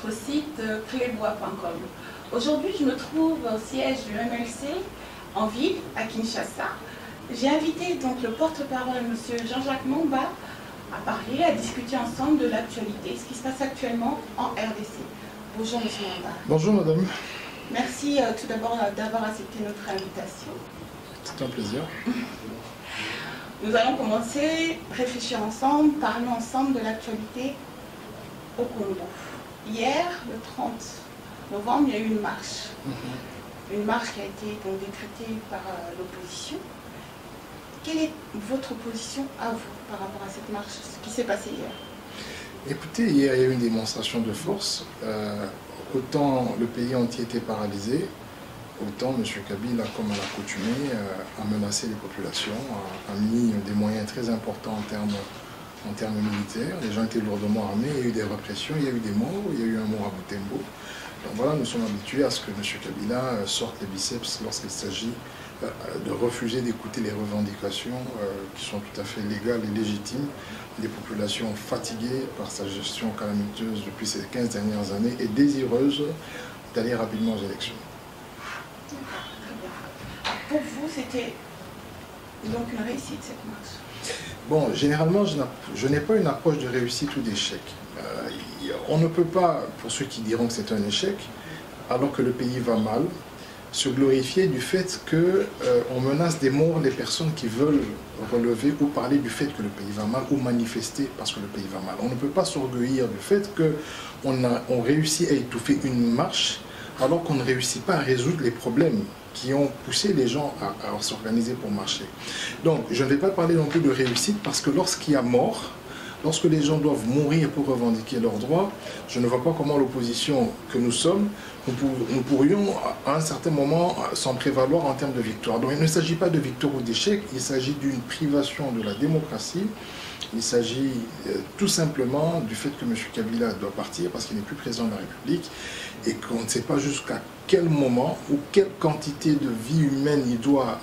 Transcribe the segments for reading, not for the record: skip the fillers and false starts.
votre site clébois.com. Aujourd'hui, je me trouve au siège du MLC en ville, à Kinshasa. J'ai invité donc le porte-parole, M. Jean-Jacques Mamba, à parler, à discuter ensemble de l'actualité, ce qui se passe actuellement en RDC. Bonjour M. Mamba. Bonjour Madame. Merci tout d'abord d'avoir accepté notre invitation. C'est un plaisir. Nous allons commencer, réfléchir ensemble, parler ensemble de l'actualité au Congo. Hier, le 30 novembre, il y a eu une marche. Une marche qui a été donc décrétée par l'opposition. Quelle est votre position à vous par rapport à cette marche, ce qui s'est passé hier? Écoutez, hier il y a eu une démonstration de force. Autant le pays entier était paralysé, autant M. Kabila, comme à l'accoutumée, a menacé les populations, a mis des moyens très importants en termes militaires. Les gens étaient lourdement armés, il y a eu des répressions, il y a eu des morts, il y a eu un mort à Butembo. Donc voilà, nous sommes habitués à ce que M. Kabila sorte les biceps lorsqu'il s'agit de refuser d'écouter les revendications qui sont tout à fait légales et légitimes des populations fatiguées par sa gestion calamiteuse depuis ces 15 dernières années et désireuses d'aller rapidement aux élections. Pour vous, c'était donc une réussite cette marche? Bon, généralement, je n'ai pas une approche de réussite ou d'échec. On ne peut pas, pour ceux qui diront que c'est un échec, alors que le pays va mal, se glorifier du fait qu'on menace des morts les personnes qui veulent relever ou parler du fait que le pays va mal ou manifester parce que le pays va mal. On ne peut pas s'orgueillir du fait qu'on réussit à étouffer une marche alors qu'on ne réussit pas à résoudre les problèmes qui ont poussé les gens à s'organiser pour marcher. Donc, je ne vais pas parler non plus de réussite parce que lorsqu'il y a mort, lorsque les gens doivent mourir pour revendiquer leurs droits, je ne vois pas comment l'opposition que nous sommes, nous pourrions à un certain moment s'en prévaloir en termes de victoire. Donc il ne s'agit pas de victoire ou d'échec, il s'agit d'une privation de la démocratie. Il s'agit tout simplement du fait que M. Kabila doit partir parce qu'il n'est plus président de la République et qu'on ne sait pas jusqu'à quel moment ou quelle quantité de vie humaine il doit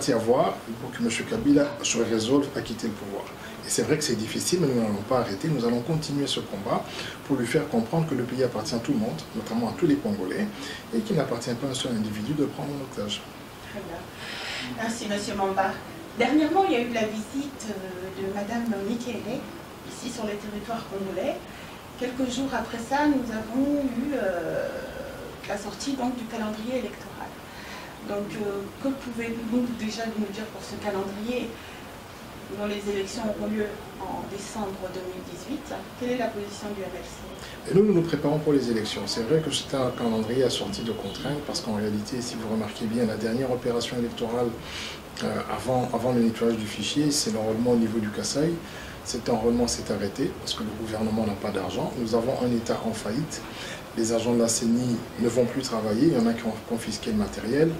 y avoir pour que M. Kabila se résolve à quitter le pouvoir. Et c'est vrai que c'est difficile, mais nous n'allons pas arrêter, nous allons continuer ce combat pour lui faire comprendre que le pays appartient à tout le monde, notamment à tous les Congolais, et qu'il n'appartient pas à un seul individu de prendre en otage. Très bien. Merci M. Mamba. Dernièrement, il y a eu la visite de Mme Mikele, ici sur les territoires congolais. Quelques jours après ça, nous avons eu la sortie donc, du calendrier électoral. Donc, que pouvez-vous déjà nous dire pour ce calendrier dont les élections auront lieu en décembre 2018? Quelle est la position du MLC? Et nous nous préparons pour les élections. C'est vrai que c'est un calendrier assorti de contraintes parce qu'en réalité, si vous remarquez bien, la dernière opération électorale avant le nettoyage du fichier, c'est l'enrôlement au niveau du Kasaï. Cet enrôlement s'est arrêté parce que le gouvernement n'a pas d'argent. Nous avons un État en faillite. Les agents de la CENI ne vont plus travailler. Il y en a qui ont confisqué le matériel.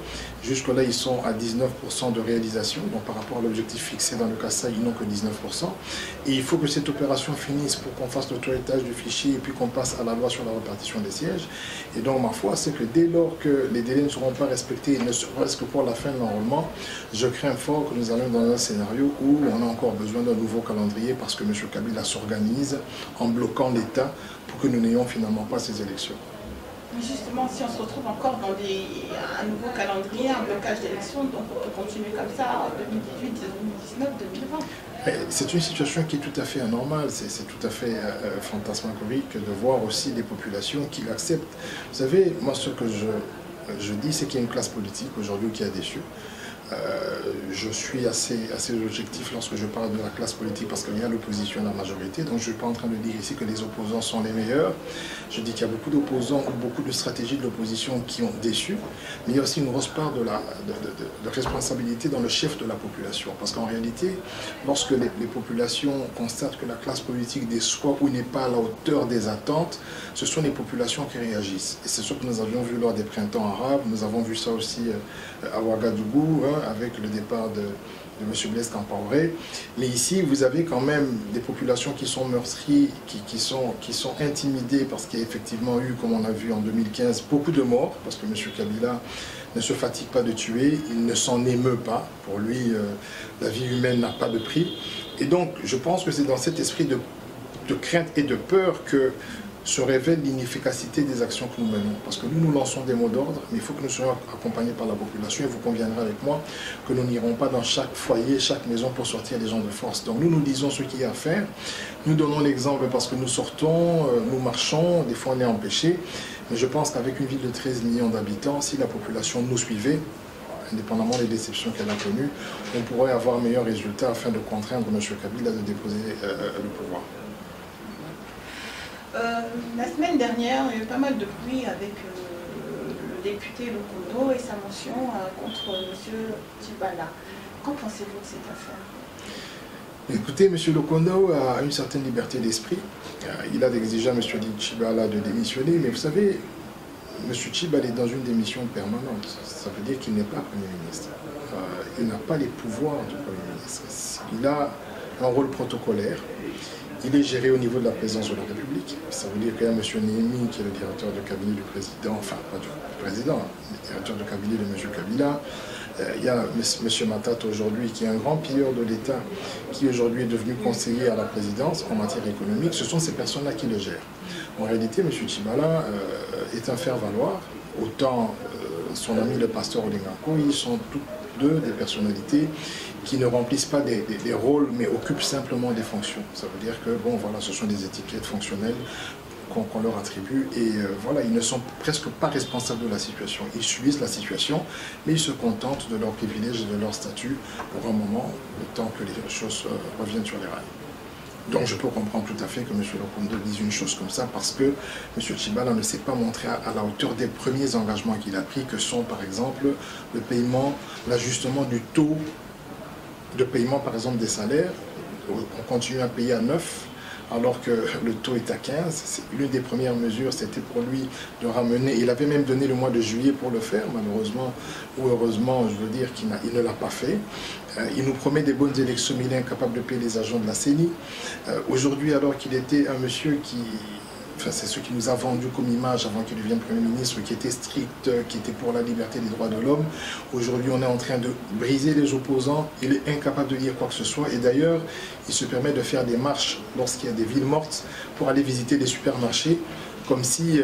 Jusque-là, ils sont à 19% de réalisation. Donc, par rapport à l'objectif fixé dans le Kasaï, ils n'ont que 19%. Et il faut que cette opération finisse pour qu'on fasse le toilettage du fichier et puis qu'on passe à la loi sur la répartition des sièges. Et donc, ma foi, c'est que dès lors que les délais ne seront pas respectés, ne serait-ce que pour la fin de l'enrôlement, je crains fort que nous allons dans un scénario où on a encore besoin d'un nouveau calendrier parce que M. Kabila s'organise en bloquant l'État pour que nous n'ayons finalement pas ces élections. Mais justement, si on se retrouve encore dans un nouveau calendrier, un blocage d'élections, donc on peut continuer comme ça en 2018, 2019, 2020. C'est une situation qui est tout à fait anormale, c'est tout à fait fantasmagorique de voir aussi des populations qui l'acceptent. Vous savez, moi ce que je dis, c'est qu'il y a une classe politique aujourd'hui qui a déçu. Je suis assez objectif lorsque je parle de la classe politique parce qu'il y a l'opposition et la majorité. Donc je ne suis pas en train de dire ici que les opposants sont les meilleurs. Je dis qu'il y a beaucoup d'opposants ou beaucoup de stratégies de l'opposition qui ont déçu. Mais il y a aussi une grosse part de responsabilité dans le chef de la population. Parce qu'en réalité, lorsque les populations constatent que la classe politique déçoit ou n'est pas à la hauteur des attentes, ce sont les populations qui réagissent. Et c'est ce que nous avions vu lors des printemps arabes. Nous avons vu ça aussi à Ouagadougou, avec le départ de M. Blaise Compaoré. Mais ici, vous avez quand même des populations qui sont meurtries, qui sont intimidées parce qu'il y a effectivement eu, comme on a vu en 2015, beaucoup de morts, parce que M. Kabila ne se fatigue pas de tuer, il ne s'en émeut pas. Pour lui, la vie humaine n'a pas de prix. Et donc, je pense que c'est dans cet esprit de crainte et de peur que se révèle l'inefficacité des actions que nous menons. Parce que nous lançons des mots d'ordre, mais il faut que nous soyons accompagnés par la population. Et vous conviendrez avec moi que nous n'irons pas dans chaque foyer, chaque maison pour sortir les gens de force. Donc nous disons ce qu'il y a à faire. Nous donnons l'exemple parce que nous sortons, nous marchons, des fois on est empêchés. Mais je pense qu'avec une ville de 13 millions d'habitants, si la population nous suivait, indépendamment des déceptions qu'elle a connues, on pourrait avoir un meilleur résultat afin de contraindre M. Kabila de déposer le pouvoir. La semaine dernière, il y a eu pas mal de bruit avec le député Lokondo et sa motion contre M. Tshibala. Qu'en pensez-vous de cette affaire? Écoutez, M. Lokondo a une certaine liberté d'esprit. Il a exigé à M. Tshibala de démissionner, mais vous savez, M. Tshibala est dans une démission permanente. Ça veut dire qu'il n'est pas Premier ministre. Il n'a pas les pouvoirs du Premier ministre. Il a un rôle protocolaire. Il est géré au niveau de la présidence de la République. Ça veut dire qu'il y a M. Némi, qui est le directeur de cabinet du président, enfin pas du président, le directeur de cabinet de M. Kabila. Il y a M. Matata aujourd'hui, qui est un grand pilleur de l'État, qui aujourd'hui est devenu conseiller à la présidence en matière économique. Ce sont ces personnes-là qui le gèrent. En réalité, M. Tshibala est un faire-valoir. Autant son ami le pasteur Olinganko, ils sont toutes deux des personnalités qui ne remplissent pas des rôles, mais occupent simplement des fonctions. Ça veut dire que, bon, voilà, ce sont des étiquettes fonctionnelles qu'on leur attribue, et voilà, ils ne sont presque pas responsables de la situation. Ils subissent la situation, mais ils se contentent de leurs privilèges et de leur statut pour un moment, le temps que les choses reviennent sur les rails. Donc je peux comprendre tout à fait que M. Lokondo dise une chose comme ça, parce que M. Tshibala ne s'est pas montré à la hauteur des premiers engagements qu'il a pris, que sont par exemple le paiement, l'ajustement du taux de paiement par exemple des salaires. On continue à payer à 9, alors que le taux est à 15. L'une des premières mesures, c'était pour lui de ramener, il avait même donné le mois de juillet pour le faire, malheureusement, ou heureusement, je veux dire qu'il ne l'a pas fait. Il nous promet des bonnes élections, mais il est incapable de payer les agents de la CENI. Aujourd'hui, alors qu'il était un monsieur qui... Enfin, c'est ce qui nous a vendu comme image avant qu'il devienne Premier ministre, qui était strict, qui était pour la liberté des droits de l'homme. Aujourd'hui, on est en train de briser les opposants. Il est incapable de dire quoi que ce soit. Et d'ailleurs, il se permet de faire des marches lorsqu'il y a des villes mortes pour aller visiter des supermarchés, comme si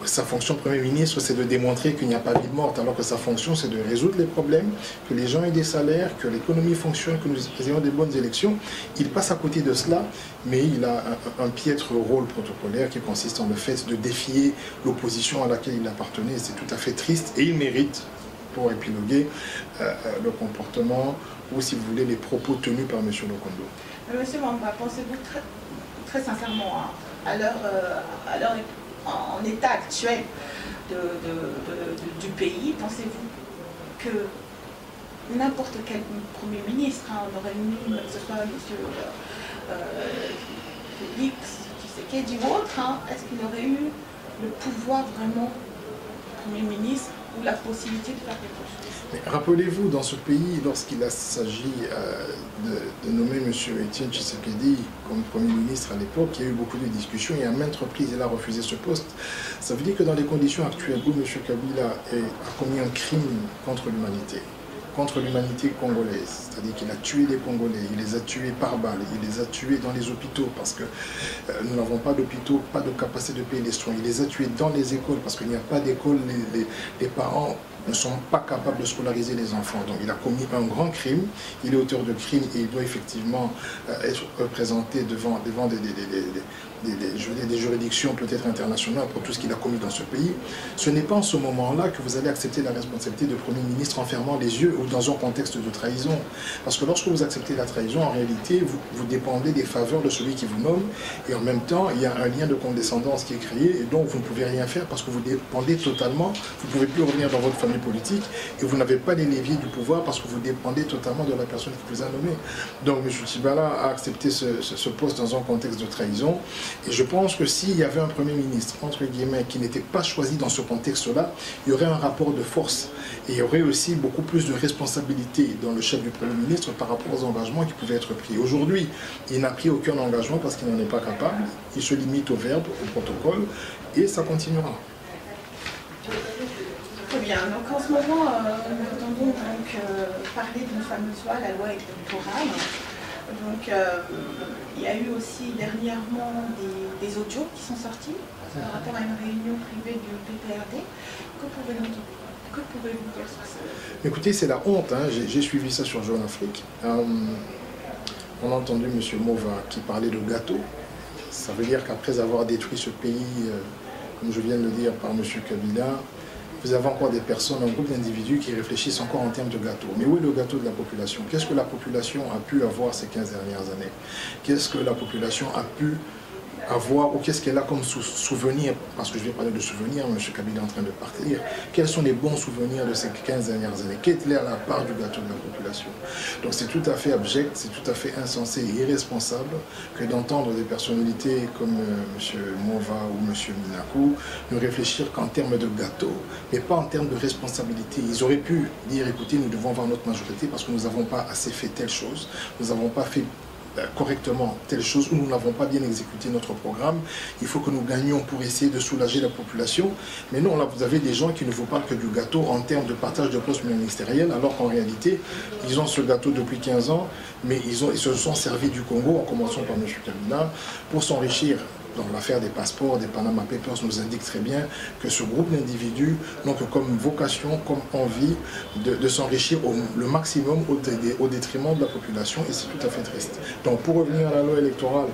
sa fonction de Premier ministre, c'est de démontrer qu'il n'y a pas de ville morte, alors que sa fonction, c'est de résoudre les problèmes, que les gens aient des salaires, que l'économie fonctionne, que nous ayons des bonnes élections. Il passe à côté de cela, mais il a un piètre rôle protocolaire qui consiste en le fait de défier l'opposition à laquelle il appartenait. C'est tout à fait triste, et il mérite, pour épiloguer, le comportement, ou si vous voulez, les propos tenus par M. Lokondo. Monsieur Mamba, pensez-vous très sincèrement, hein, en état actuel du pays, pensez-vous que n'importe quel Premier ministre, hein, on aurait mis, que ce soit M. Félix Tshisekedi ou autre, hein, est-ce qu'il aurait eu le pouvoir vraiment, Premier ministre, ou la possibilité de faire quelque chose? Rappelez-vous, dans ce pays, lorsqu'il s'agit de nommer M. Etienne Tshisekedi comme Premier ministre à l'époque, il y a eu beaucoup de discussions et à maintes reprises, il a refusé ce poste. Ça veut dire que dans les conditions actuelles où M. Kabila a commis un crime contre l'humanité congolaise, c'est-à-dire qu'il a tué les Congolais, il les a tués par balle, il les a tués dans les hôpitaux parce que nous n'avons pas d'hôpitaux, pas de capacité de payer les soins, il les a tués dans les écoles parce qu'il n'y a pas d'école, les parents ne sont pas capables de scolariser les enfants. Donc il a commis un grand crime, il est auteur de crime et il doit effectivement être présenté devant des juridictions peut-être internationales pour tout ce qu'il a commis dans ce pays. Ce n'est pas en ce moment-là que vous allez accepter la responsabilité de Premier ministre en fermant les yeux ou dans un contexte de trahison. Parce que lorsque vous acceptez la trahison, en réalité, vous dépendez des faveurs de celui qui vous nomme et en même temps, il y a un lien de condescendance qui est créé et donc vous ne pouvez rien faire parce que vous dépendez totalement, vous ne pouvez plus revenir dans votre famille politique et vous n'avez pas les leviers du pouvoir parce que vous dépendez totalement de la personne qui vous a nommé. Donc M. Tshibala a accepté ce poste dans un contexte de trahison et je pense que s'il y avait un Premier ministre, entre guillemets, qui n'était pas choisi dans ce contexte-là, il y aurait un rapport de force et il y aurait aussi beaucoup plus de responsabilité dans le chef du Premier ministre par rapport aux engagements qui pouvaient être pris. Aujourd'hui, il n'a pris aucun engagement parce qu'il n'en est pas capable, il se limite au verbe, au protocole et ça continuera. Très bien. Donc en ce moment, nous entendons donc parler d'une fameuse loi, la loi électorale. Donc, il y a eu aussi dernièrement des audios qui sont sortis par rapport à une réunion privée du PPRD. Que pouvez-vous dire sur ça? Écoutez, c'est la honte. Hein. J'ai suivi ça sur Jeune Afrique. On a entendu M. Mova qui parlait de gâteau. Ça veut dire qu'après avoir détruit ce pays, comme je viens de le dire par M. Kabila, vous avez encore des personnes, un groupe d'individus qui réfléchissent encore en termes de gâteau. Mais où est le gâteau de la population? Qu'est-ce que la population a pu avoir ces 15 dernières années? Qu'est-ce que la population a pu avoir, ou qu'est-ce qu'elle a comme souvenir, parce que je vais parler de souvenirs, M. Kabila est en train de partir, quels sont les bons souvenirs de ces 15 dernières années? Quelle est la part du gâteau de la population? Donc c'est tout à fait abject, c'est tout à fait insensé et irresponsable que d'entendre des personnalités comme M. Mova ou M. Minakou ne réfléchir qu'en termes de gâteau, mais pas en termes de responsabilité. Ils auraient pu dire, écoutez, nous devons avoir notre majorité parce que nous n'avons pas assez fait telle chose, nous n'avons pas fait correctement telle chose, ou nous n'avons pas bien exécuté notre programme, il faut que nous gagnions pour essayer de soulager la population. Mais non, là vous avez des gens qui ne vous parlent que du gâteau en termes de partage de postes ministériels, alors qu'en réalité ils ont ce gâteau depuis 15 ans, mais ils se sont servis du Congo, en commençant par M. Kabila, pour s'enrichir. Dans l'affaire des passeports, des Panama Papers nous indique très bien que ce groupe d'individus n'ont que comme vocation, comme envie de s'enrichir le maximum au détriment de la population, et c'est tout à fait triste. Donc pour revenir à la loi électorale,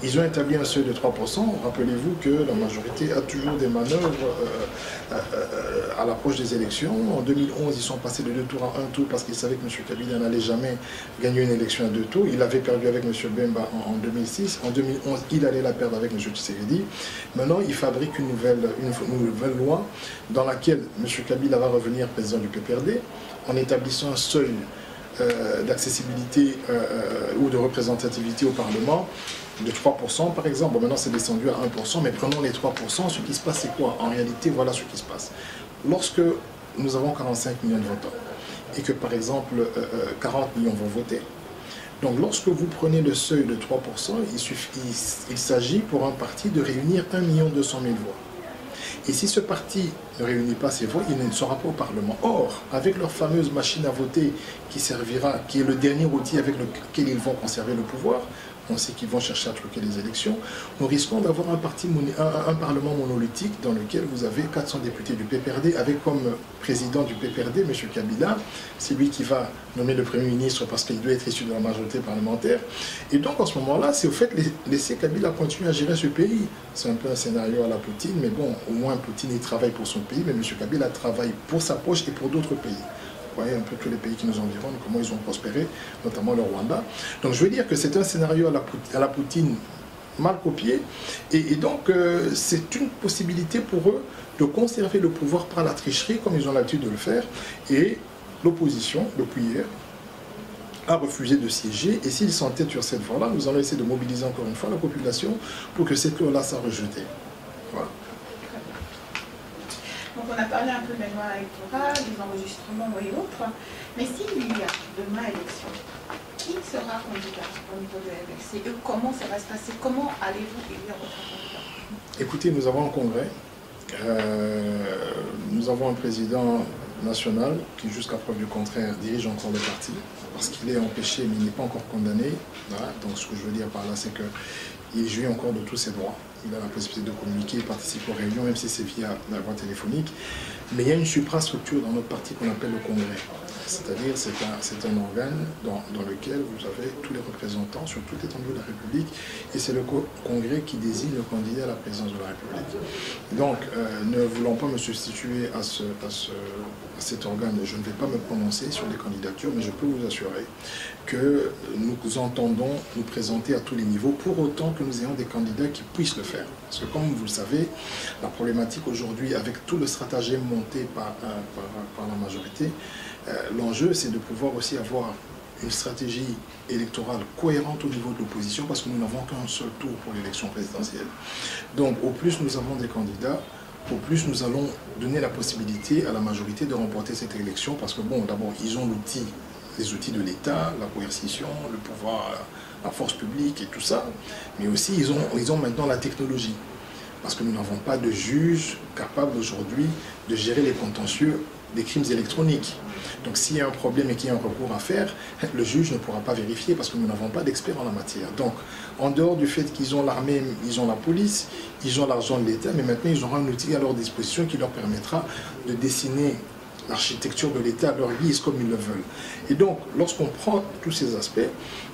ils ont établi un seuil de 3%. Rappelez-vous que la majorité a toujours des manœuvres à l'approche des élections. En 2011, ils sont passés de 2 tours à 1 tour parce qu'ils savaient que M. Kabila n'allait jamais gagner une élection à 2 tours. Il avait perdu avec M. Bemba en 2006. En 2011, il allait la perdre avec M. Tshisekedi. Maintenant, il fabrique une nouvelle loi dans laquelle M. Kabila va revenir président du PPRD en établissant un seuil d'accessibilité ou de représentativité au Parlement de 3% par exemple. Bon, maintenant c'est descendu à 1%, mais prenons les 3%, ce qui se passe c'est quoi? En réalité, voilà ce qui se passe. Lorsque nous avons 45 millions de votants et que par exemple 40 millions vont voter, donc lorsque vous prenez le seuil de 3%, il s'agit pour un parti de réunir 1 200 000 voix. Et si ce parti ne réunit pas ses voix, il ne sera pas au Parlement. Or, avec leur fameuse machine à voter qui servira, qui est le dernier outil avec lequel ils vont conserver le pouvoir, on sait qu'ils vont chercher à truquer les élections, nous risquons d'avoir un Parlement monolithique dans lequel vous avez 400 députés du PPRD, avec comme président du PPRD, M. Kabila, c'est lui qui va nommer le Premier ministre parce qu'il doit être issu de la majorité parlementaire. Et donc, en ce moment-là, c'est au fait laisser Kabila continuer à gérer ce pays. C'est un peu un scénario à la Poutine, mais bon, au moins Poutine, il travaille pour son pays, mais M. Kabila travaille pour sa poche et pour d'autres pays. Vous voyez un peu tous les pays qui nous environnent, comment ils ont prospéré, notamment le Rwanda. Donc je veux dire que c'est un scénario à la Poutine mal copié, et donc c'est une possibilité pour eux de conserver le pouvoir par la tricherie, comme ils ont l'habitude de le faire, et l'opposition, depuis hier, a refusé de siéger, et s'ils s'entêtent sur cette voie-là, nous allons essayer de mobiliser encore une fois la population pour que cette loi-là soit rejetée. Voilà. Donc on a parlé un peu de la loi électorale, des enregistrements et autres, mais s'il y a demain élection, qui sera candidat au niveau de la MLC et comment ça va se passer? Comment allez-vous élire votre candidat? Écoutez, nous avons un congrès, nous avons un président national qui, jusqu'à preuve du contraire, dirige encore le parti, parce qu'il est empêché mais il n'est pas encore condamné. Voilà. Donc ce que je veux dire par là, c'est qu'il jouit encore de tous ses droits. Il a la possibilité de communiquer, participer aux réunions, même si c'est via la voie téléphonique. Mais il y a une suprastructure dans notre parti qu'on appelle le congrès. C'est-à-dire c'est un organe dans lequel vous avez tous les représentants sur toute l'étendue de la République, et c'est le congrès qui désigne le candidat à la présidence de la République. Donc, ne voulant pas me substituer à cet organe, je ne vais pas me prononcer sur les candidatures, mais je peux vous assurer que nous entendons nous présenter à tous les niveaux, pour autant que nous ayons des candidats qui puissent le faire. Parce que comme vous le savez, la problématique aujourd'hui, avec tout le stratagème monté par la majorité, l'enjeu c'est de pouvoir aussi avoir une stratégie électorale cohérente au niveau de l'opposition, parce que nous n'avons qu'un seul tour pour l'élection présidentielle. Donc au plus nous avons des candidats, au plus nous allons donner la possibilité à la majorité de remporter cette élection, parce que bon, d'abord ils ont les outils de l'État, la coercition, le pouvoir, la force publique et tout ça, mais aussi ils ont maintenant la technologie, parce que nous n'avons pas de juges capables aujourd'hui de gérer les contentieux des crimes électroniques. Donc s'il y a un problème et qu'il y a un recours à faire, le juge ne pourra pas vérifier parce que nous n'avons pas d'experts en la matière. Donc en dehors du fait qu'ils ont l'armée, ils ont la police, ils ont l'argent de l'État, mais maintenant ils auront un outil à leur disposition qui leur permettra de dessiner l'architecture de l'État à leur guise comme ils le veulent. Et donc lorsqu'on prend tous ces aspects,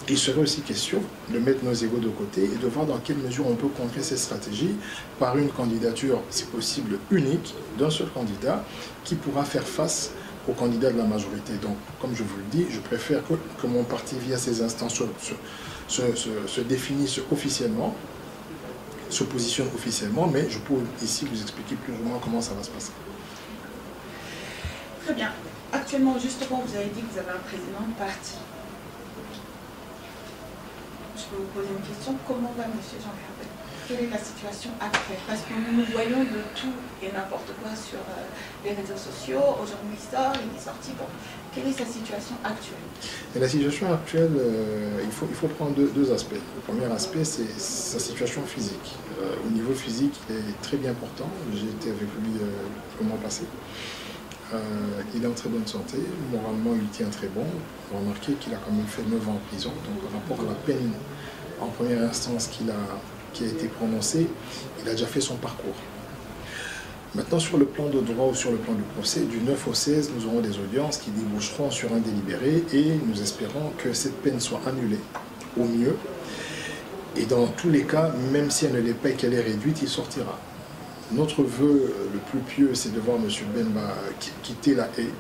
il serait aussi question de mettre nos égos de côté et de voir dans quelle mesure on peut contrer cette stratégie par une candidature, si possible, unique, d'un seul candidat qui pourra faire face aux candidats de la majorité. Donc, comme je vous le dis, je préfère que mon parti, via ces instances, se définisse officiellement, se positionne officiellement, mais je peux ici vous expliquer plus ou moins comment ça va se passer. Très bien. Actuellement, justement, vous avez dit que vous avez un président de parti. Je peux vous poser une question. Comment va M. Jean-Pierre Bemba? Quelle est la situation actuelle? Parce que nous voyons de tout et n'importe quoi sur les réseaux sociaux. Aujourd'hui, il sort, il est sorti. Bon, quelle est sa situation actuelle? Et la situation actuelle, il faut prendre deux aspects. Le premier aspect, c'est sa situation physique. Au niveau physique, il est très bien portant. J'ai été avec lui le mois passé. Il est en très bonne santé. Moralement, il tient très bon. Vous remarquez qu'il a quand même fait 9 ans en prison. Donc, par rapport à la peine en première instance qui a été prononcée, il a déjà fait son parcours. Maintenant, sur le plan de droit ou sur le plan du procès, du 9 au 16, nous aurons des audiences qui déboucheront sur un délibéré et nous espérons que cette peine soit annulée au mieux. Et dans tous les cas, même si elle ne l'est pas et qu'elle est réduite, il sortira. Notre vœu le plus pieux, c'est de voir M. Bemba quitter la haie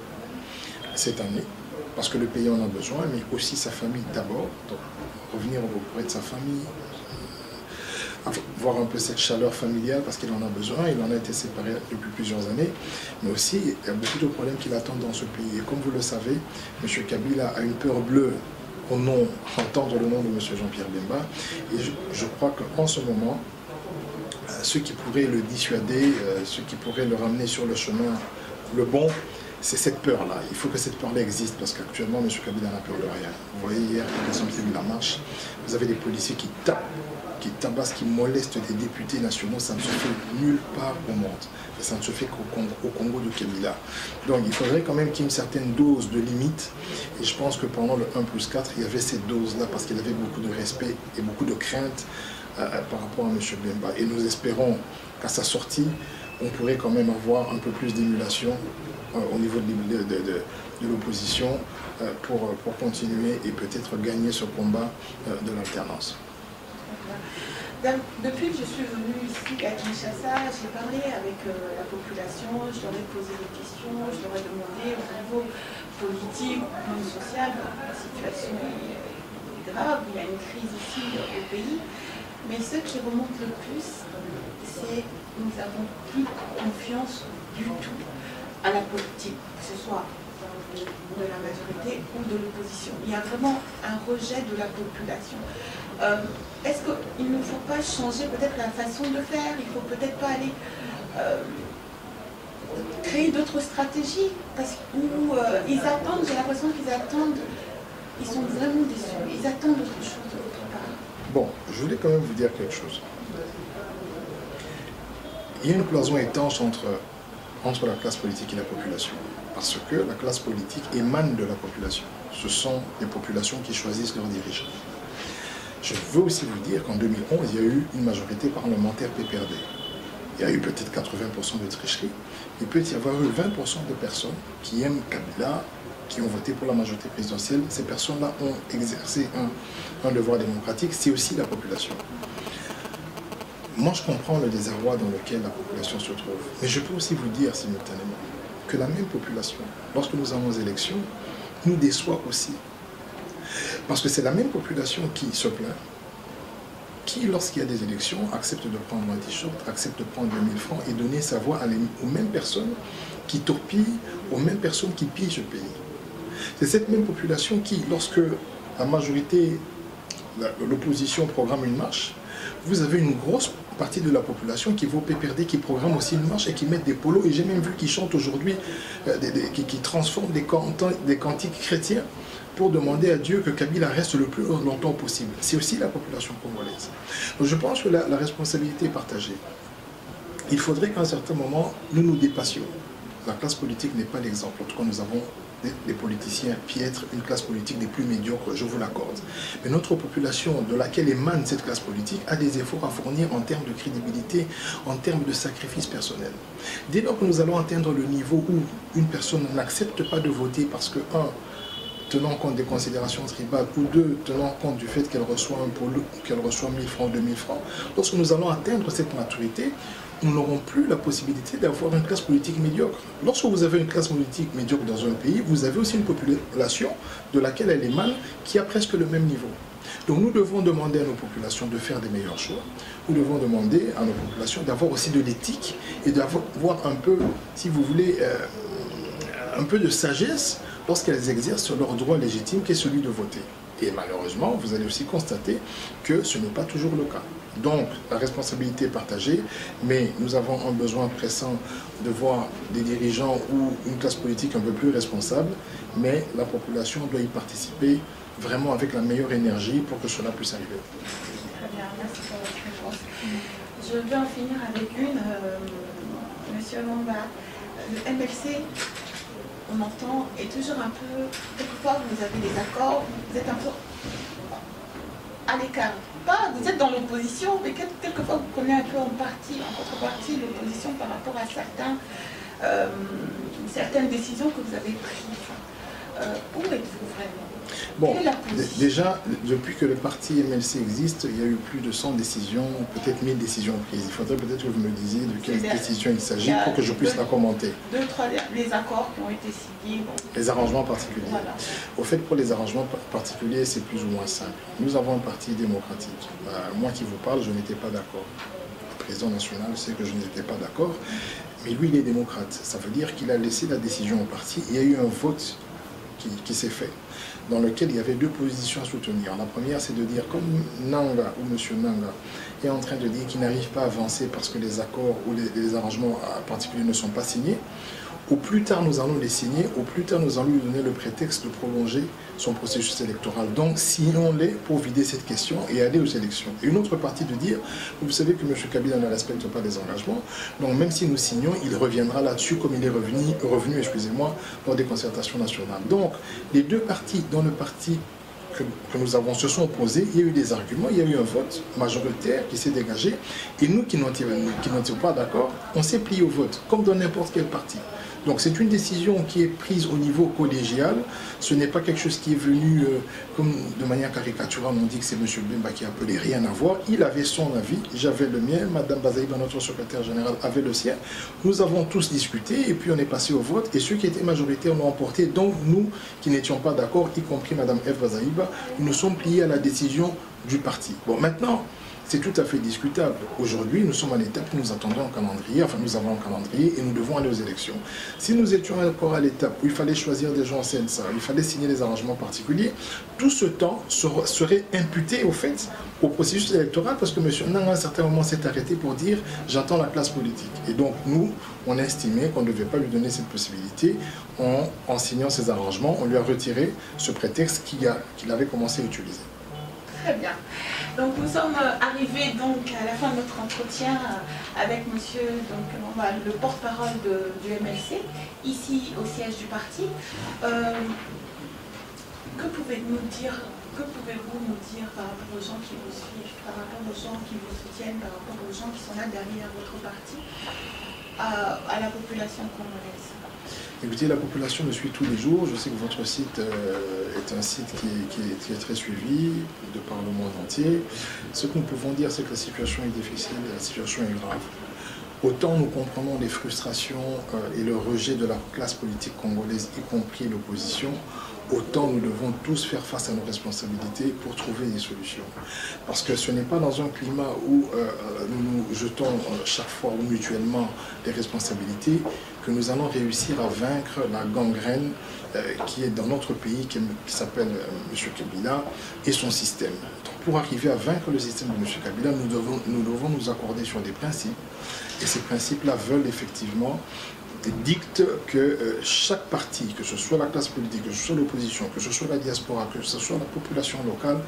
cette année, parce que le pays en a besoin, mais aussi sa famille d'abord. Donc, revenir auprès de sa famille, voir un peu cette chaleur familiale, parce qu'il en a besoin. Il en a été séparé depuis plusieurs années, mais aussi, il y a beaucoup de problèmes qui l'attendent dans ce pays. Et comme vous le savez, M. Kabila a une peur bleue entendre le nom de M. Jean-Pierre Bemba. Et je crois qu'en ce moment, ceux qui pourraient le dissuader, ceux qui pourraient le ramener sur le chemin, le bon, c'est cette peur-là. Il faut que cette peur-là existe, parce qu'actuellement, M. Kabila n'a peur de rien. Vous voyez, hier, quand ils ont vu la marche, vous avez des policiers qui tapent, qui tabassent, qui molestent des députés nationaux. Ça ne se fait nulle part au monde. Et ça ne se fait qu'au Congo de Kabila. Donc, il faudrait quand même qu'il y ait une certaine dose de limite. Et je pense que pendant le 1+4, il y avait cette dose-là, parce qu'il avait beaucoup de respect et beaucoup de crainte par rapport à M. Bemba. Et nous espérons qu'à sa sortie, on pourrait quand même avoir un peu plus d'émulation au niveau de l'opposition pour continuer et peut-être gagner ce combat de l'alternance. Depuis que je suis venue ici à Kinshasa, j'ai parlé avec la population, je leur ai posé des questions, je leur ai demandé au niveau politique, au niveau social, la situation est grave, il y a une crise ici au pays. Mais ce qui remonte le plus, c'est que nous n'avons plus confiance du tout à la politique, que ce soit de la majorité ou de l'opposition. Il y a vraiment un rejet de la population. Est-ce qu'il ne faut pas changer peut-être la façon de faire? Il ne faut peut-être pas aller créer d'autres stratégies, parce qu'ils attendent, j'ai l'impression qu'ils attendent, ils sont vraiment déçus, ils attendent autre chose de votre part. Bon, je voulais quand même vous dire quelque chose. Il y a une cloison étanche entre la classe politique et la population. Parce que la classe politique émane de la population. Ce sont les populations qui choisissent leurs dirigeants. Je veux aussi vous dire qu'en 2011, il y a eu une majorité parlementaire PPRD. Il y a eu peut-être 80% de tricherie. Il peut y avoir eu 20% de personnes qui aiment Kabila, qui ont voté pour la majorité présidentielle. Ces personnes-là ont exercé un devoir démocratique. C'est aussi la population. Moi, je comprends le désarroi dans lequel la population se trouve. Mais je peux aussi vous dire simultanément que la même population, lorsque nous avons aux élections, nous déçoit aussi. Parce que c'est la même population qui se plaint, qui, lorsqu'il y a des élections, accepte de prendre un t-shirt, accepte de prendre 2000 francs et donner sa voix aux mêmes personnes qui torpillent, aux mêmes personnes qui pillent ce pays. C'est cette même population qui, lorsque la majorité, l'opposition programme une marche, vous avez une grosse partie de la population qui va au PPRD, qui programme aussi une marche et qui mettent des polos. Et j'ai même vu qu'ils chantent aujourd'hui, qui transforment des cantiques chrétiens pour demander à Dieu que Kabila reste le plus longtemps possible. C'est aussi la population congolaise. Donc je pense que la responsabilité est partagée. Il faudrait qu'à un certain moment, nous nous dépassions. la classe politique n'est pas l'exemple. En tout cas, nous avons des politiciens piètres, une classe politique des plus médiocres, je vous l'accorde. Mais notre population, de laquelle émane cette classe politique, a des efforts à fournir en termes de crédibilité, en termes de sacrifice personnel. Dès lors que nous allons atteindre le niveau où une personne n'accepte pas de voter parce que, un, tenant compte des considérations tribales, ou deux, tenant compte du fait qu'elle reçoit un pôle, qu'elle reçoit 1000 francs, 2000 francs, lorsque nous allons atteindre cette maturité, nous n'aurons plus la possibilité d'avoir une classe politique médiocre. Lorsque vous avez une classe politique médiocre dans un pays, vous avez aussi une population de laquelle elle émane qui a presque le même niveau. Donc nous devons demander à nos populations de faire des meilleurs choix. Nous devons demander à nos populations d'avoir aussi de l'éthique et d'avoir un peu, si vous voulez, un peu de sagesse lorsqu'elles exercent leur droit légitime qui est celui de voter. Et malheureusement, vous allez aussi constater que ce n'est pas toujours le cas. Donc, la responsabilité est partagée, mais nous avons un besoin pressant de voir des dirigeants ou une classe politique un peu plus responsable, mais la population doit y participer vraiment avec la meilleure énergie pour que cela puisse arriver. Très bien, merci pour votre réponse. Je vais en finir avec une, Monsieur Lomba. Le MLC, on entend, est toujours un peu, quelquefois vous avez des accords, vous êtes un peu à l'écart. Pas, vous êtes dans l'opposition, mais quelquefois vous prenez un peu en contrepartie l'opposition par rapport à certaines décisions que vous avez prises. Où êtes-vous vraiment? Bon, déjà, depuis que le parti MLC existe, il y a eu plus de 100 décisions, peut-être 1000 décisions prises. Il faudrait peut-être que vous me disiez de quelles décisions il s'agit pour que je puisse la commenter. Deux, trois, les accords qui ont été signés. Bon. Les arrangements particuliers. Voilà. Au fait, pour les arrangements particuliers, c'est plus ou moins simple. Nous avons un parti démocratique. Moi qui vous parle, je n'étais pas d'accord. Le président national sait que je n'étais pas d'accord, mais lui, il est démocrate. Ça veut dire qu'il a laissé la décision au parti. Il y a eu un vote qui s'est fait, dans lequel il y avait deux positions à soutenir. La première, c'est de dire, comme Nanga ou M. Nanga est en train de dire qu'il n'arrive pas à avancer parce que les accords ou les arrangements particuliers ne sont pas signés, au plus tard nous allons les signer, au plus tard nous allons lui donner le prétexte de prolonger son processus électoral. Donc signons-les pour vider cette question et aller aux élections. Et une autre partie de dire, vous savez que M. Kabila ne respecte pas les engagements, donc même si nous signons, il reviendra là-dessus comme il est revenu excusez-moi, lors des concertations nationales. Donc les deux partis dans le parti que nous avons se sont opposés, il y a eu des arguments, il y a eu un vote majoritaire qui s'est dégagé, et nous qui n'étions pas d'accord, on s'est plié au vote, comme dans n'importe quel parti. Donc c'est une décision qui est prise au niveau collégial, ce n'est pas quelque chose qui est venu, comme de manière caricaturale, on dit que c'est M. Bemba qui a appelé, rien à voir. Il avait son avis, j'avais le mien, Mme Bazaïba, notre secrétaire général, avait le sien. Nous avons tous discuté et puis on est passé au vote et ceux qui étaient majoritaires l'ont emporté. Donc nous qui n'étions pas d'accord, y compris Mme F. Bazaïba, nous sommes pliés à la décision du parti. Bon, maintenant, c'est tout à fait discutable. Aujourd'hui, nous sommes à l'étape où nous attendons un calendrier, enfin nous avons un calendrier et nous devons aller aux élections. Si nous étions encore à l'étape où il fallait choisir des gens en CNSA, il fallait signer des arrangements particuliers, tout ce temps serait imputé au fait au processus électoral parce que M. Nanga à un certain moment s'est arrêté pour dire « j'attends la classe politique ». Et donc nous, on a estimé qu'on ne devait pas lui donner cette possibilité. En signant ces arrangements, on lui a retiré ce prétexte qu'il avait commencé à utiliser. Très bien. Donc nous sommes arrivés donc à la fin de notre entretien avec monsieur le porte-parole du MLC, ici au siège du parti. Que pouvez-vous nous dire par rapport aux gens qui vous suivent, par rapport aux gens qui vous soutiennent, par rapport aux gens qui sont là derrière votre parti, à la population congolaise? Écoutez, la population me suit tous les jours. Je sais que votre site est un site qui est très suivi de par le monde entier. Ce que nous pouvons dire, c'est que la situation est difficile, la situation est grave. Autant nous comprenons les frustrations et le rejet de la classe politique congolaise, y compris l'opposition, autant nous devons tous faire face à nos responsabilités pour trouver des solutions. Parce que ce n'est pas dans un climat où nous nous jetons chaque fois ou mutuellement les responsabilités que nous allons réussir à vaincre la gangrène qui est dans notre pays, qui s'appelle M. Kabila et son système. Donc, pour arriver à vaincre le système de M. Kabila, nous devons nous accorder sur des principes. Et ces principes-là veulent effectivement dicte que chaque parti, que ce soit la classe politique, que ce soit l'opposition, que ce soit la diaspora, que ce soit la population locale,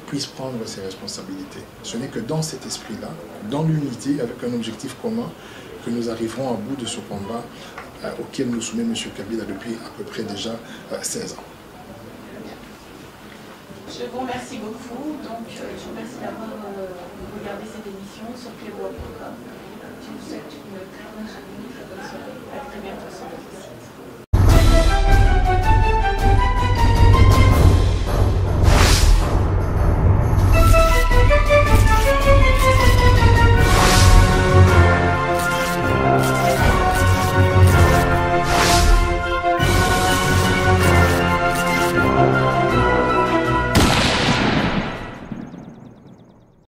puisse prendre ses responsabilités. Ce n'est que dans cet esprit-là, dans l'unité, avec un objectif commun, que nous arriverons à bout de ce combat auquel nous soumet M. Kabila depuis à peu près déjà 16 ans. Je vous remercie beaucoup. Donc, je vous remercie d'avoir regardé cette émission sur clébois.com. Je vous souhaite une très bonne journée.